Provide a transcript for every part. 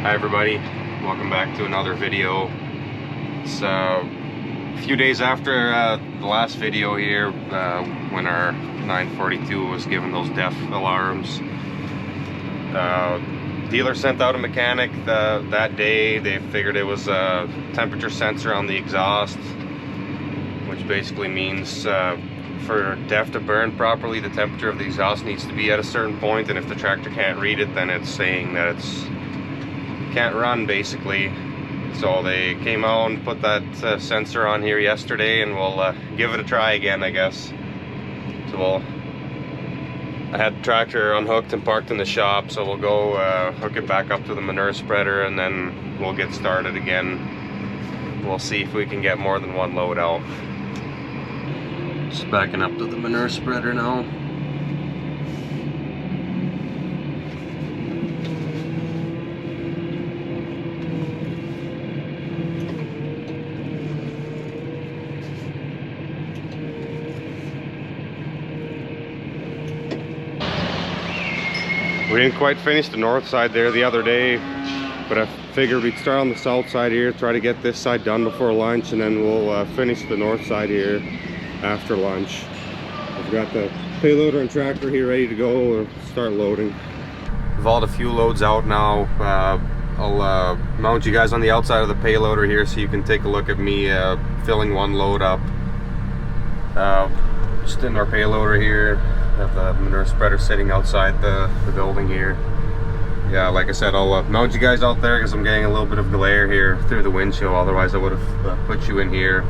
Hi everybody, welcome back to another video. It's a few days after the last video here when our 942 was given those DEF alarms. Dealer sent out a mechanic that day. They figured it was a temperature sensor on the exhaust, which basically means for DEF to burn properly, the temperature of the exhaust needs to be at a certain point, and if the tractor can't read it, then it's saying that it's can't run basically. So they came out and put that sensor on here yesterday, and we'll give it a try again, I guess. So I had the tractor unhooked and parked in the shop, so we'll go hook it back up to the manure spreader, and then we'll get started again. We'll see if we can get more than one load out. Just backing up to the manure spreader now. We didn't quite finish the north side there the other day, but I figured we'd start on the south side here, try to get this side done before lunch, and then we'll finish the north side here after lunch. We've got the payloader and tractor here ready to go. We'll start loading. We've hauled a few loads out now. I'll mount you guys on the outside of the payloader here so you can take a look at me filling one load up. Just in our payloader here. Have the manure spreader sitting outside the building here. Yeah, like I said, I'll mount you guys out there because I'm getting a little bit of glare here through the windshield. Otherwise I would have put you in here.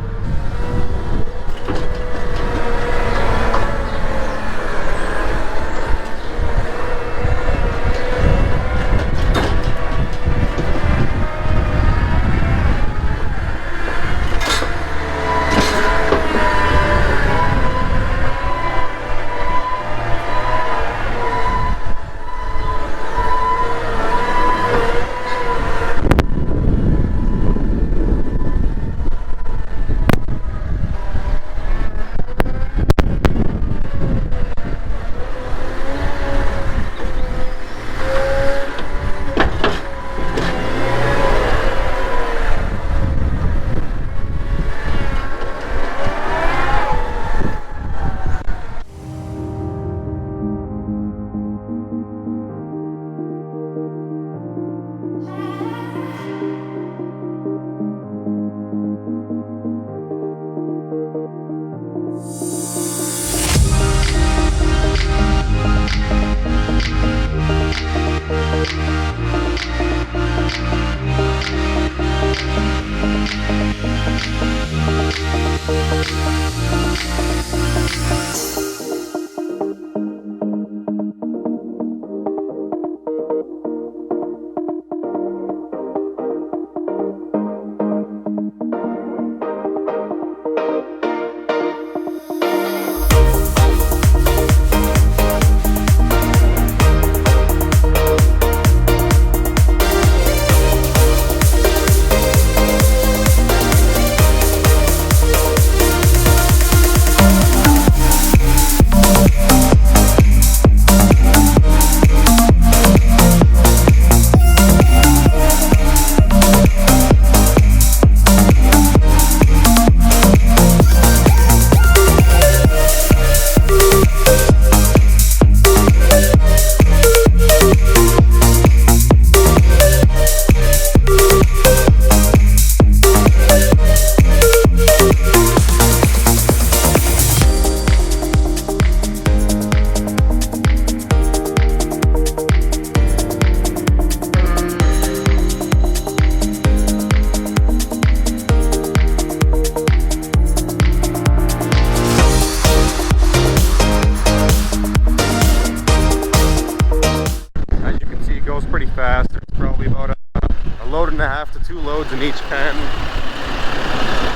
Fast. There's probably about a load and a half to 2 loads in each pen,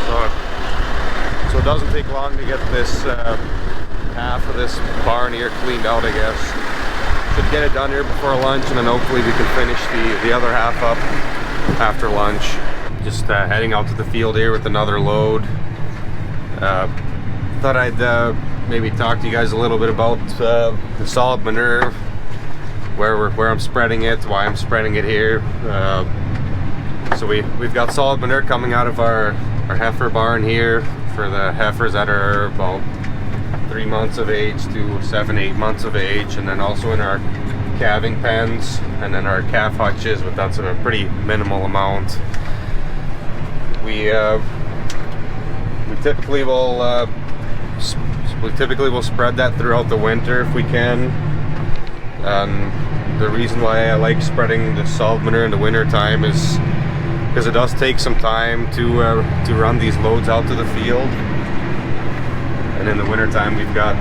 so it doesn't take long to get this half of this barn here cleaned out, I guess. Should get it done here before lunch, and then hopefully we can finish the other half up after lunch. Just heading out to the field here with another load. Thought I'd maybe talk to you guys a little bit about the solid manure. where I'm spreading it, why I'm spreading it here. So we've got solid manure coming out of our heifer barn here for the heifers that are about 3 months of age to 7-8 months of age, and then also in our calving pens, and then our calf hutches, but that's a pretty minimal amount. We typically will spread that throughout the winter if we can. The reason why I like spreading the solid manure in the winter time is because it does take some time to run these loads out to the field, and in the winter time we've got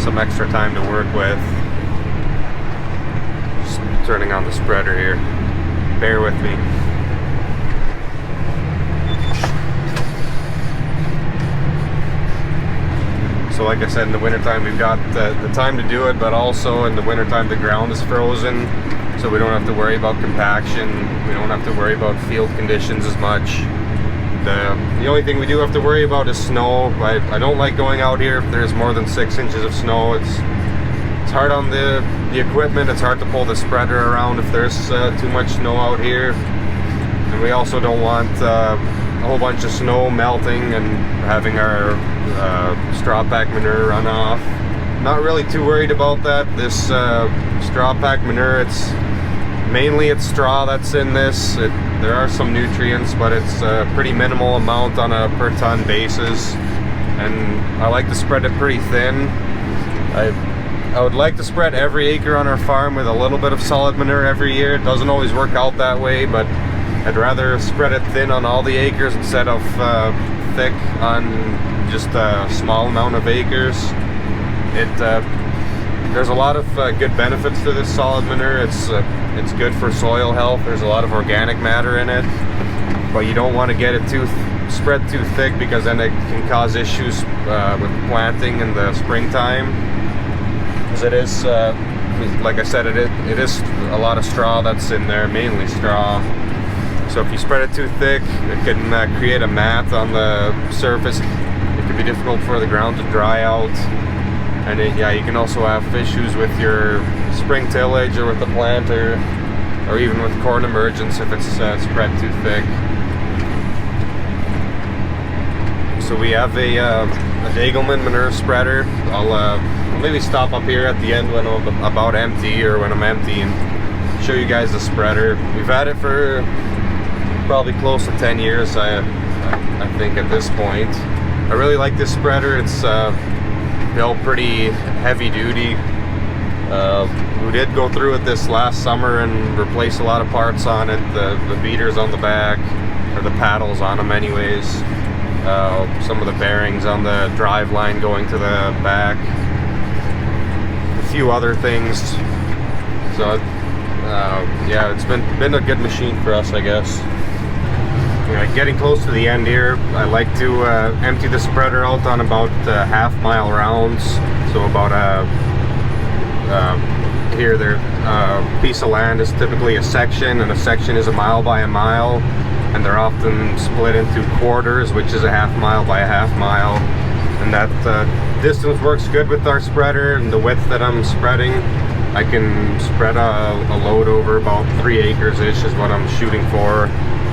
some extra time to work with. Just turning on the spreader here, bear with me. So like I said, in the wintertime we've got the time to do it, but also in the wintertime the ground is frozen, so we don't have to worry about compaction, we don't have to worry about field conditions as much. The only thing we do have to worry about is snow. I don't like going out here if there's more than 6 inches of snow. It's hard on the equipment, it's hard to pull the spreader around if there's too much snow out here. And we also don't want a whole bunch of snow melting and having our straw pack manure run off. Not really too worried about that. This straw pack manure, it's straw that's in this. There are some nutrients, but it's a pretty minimal amount on a per ton basis, and I like to spread it pretty thin. I would like to spread every acre on our farm with a little bit of solid manure every year. It doesn't always work out that way, but I'd rather spread it thin on all the acres instead of thick on just a small amount of acres. There's a lot of good benefits to this solid manure. It's good for soil health. There's a lot of organic matter in it, but you don't want to get it spread too thick, because then it can cause issues with planting in the springtime. Because it is, like I said, it is a lot of straw that's in there, mainly straw. So if you spread it too thick, it can create a mat on the surface. It can be difficult for the ground to dry out. And yeah, you can also have issues with your spring tillage or with the planter, or even with corn emergence if it's spread too thick. So we have a Degelman manure spreader. I'll maybe stop up here at the end when I'm about empty, or when I'm empty, and show you guys the spreader. We've had it for probably close to 10 years, I think, at this point. I really like this spreader. It's built pretty heavy duty. We did go through it this last summer and replace a lot of parts on it. The beaters on the back, or the paddles on them anyways. Some of the bearings on the drive line going to the back. A few other things. So yeah, it's been a good machine for us, I guess. Getting close to the end here, I like to empty the spreader out on about half-mile rounds. So about here, piece of land is typically a section, and a section is a mile by a mile, and they're often split into quarters, which is a half-mile by a half-mile. And that distance works good with our spreader, and the width that I'm spreading, I can spread a load over about 3 acres-ish is what I'm shooting for.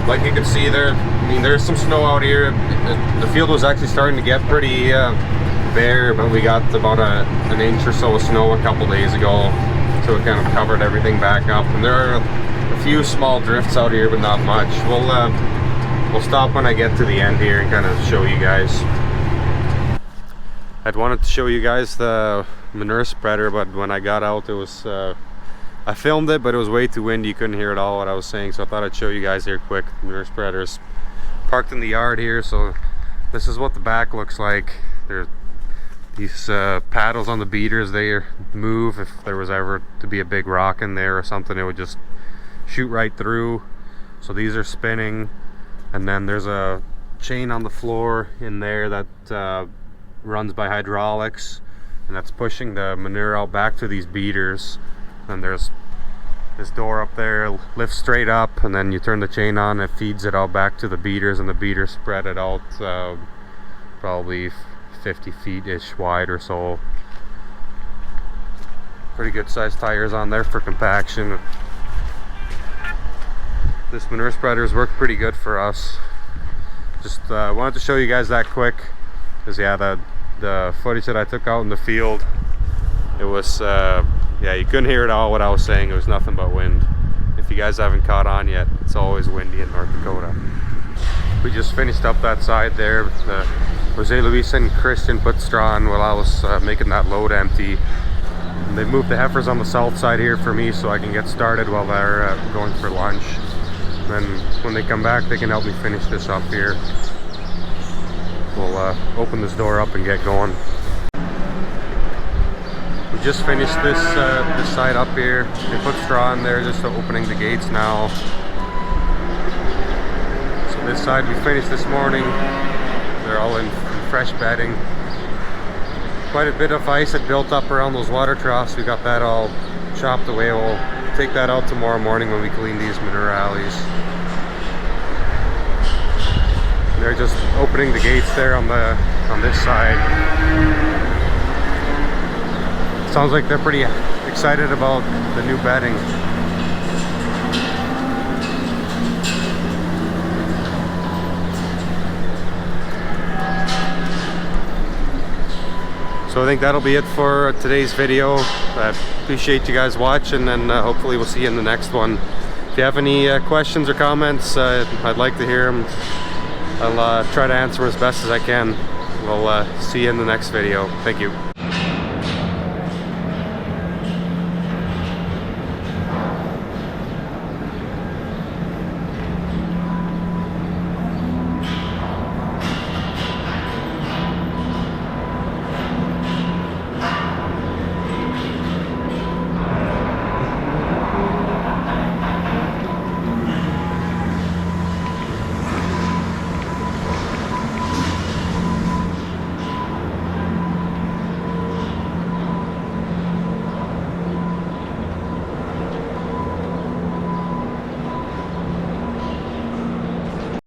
Like you can see there, I mean, there's some snow out here. The field was actually starting to get pretty bare, but we got about an inch or so of snow a couple days ago, so it kind of covered everything back up. And there are a few small drifts out here, but not much. We'll stop when I get to the end here and kind of show you guys. I'd wanted to show you guys the manure spreader, but when I got out, it was I filmed it, but it was way too windy. You couldn't hear at all what I was saying, so I thought I'd show you guys here quick. The manure spreader's parked in the yard here, so this is what the back looks like. There's these paddles on the beaters. They move if there was ever to be a big rock in there or something, it would just shoot right through. So these are spinning, and then there's a chain on the floor in there that runs by hydraulics, and that's pushing the manure out back to these beaters. And there's this door up there, lifts straight up, and then you turn the chain on, it feeds it all back to the beaters, and the beaters spread it out probably 50 feet-ish wide or so. Pretty good sized tires on there for compaction. This manure spreader's worked pretty good for us. Just wanted to show you guys that quick, because yeah, the footage that I took out in the field, it was yeah, you couldn't hear it all what I was saying. It was nothing but wind. If you guys haven't caught on yet, it's always windy in North Dakota. We just finished up that side there. Jose Luis and Christian put straw on while I was making that load empty. And they moved the heifers on the south side here for me so I can get started while they're going for lunch. Then when they come back, they can help me finish this up here. We'll open this door up and get going. We just finished this side up here. They put straw in there, just opening the gates now. So this side we finished this morning. They're all in fresh bedding. Quite a bit of ice had built up around those water troughs. We got that all chopped away. We'll take that out tomorrow morning when we clean these manure alleys. They're just opening the gates there on this side. Sounds like they're pretty excited about the new bedding. So I think that'll be it for today's video. I appreciate you guys watching, and hopefully we'll see you in the next one. If you have any questions or comments, I'd like to hear them. I'll try to answer as best as I can. We'll see you in the next video. Thank you.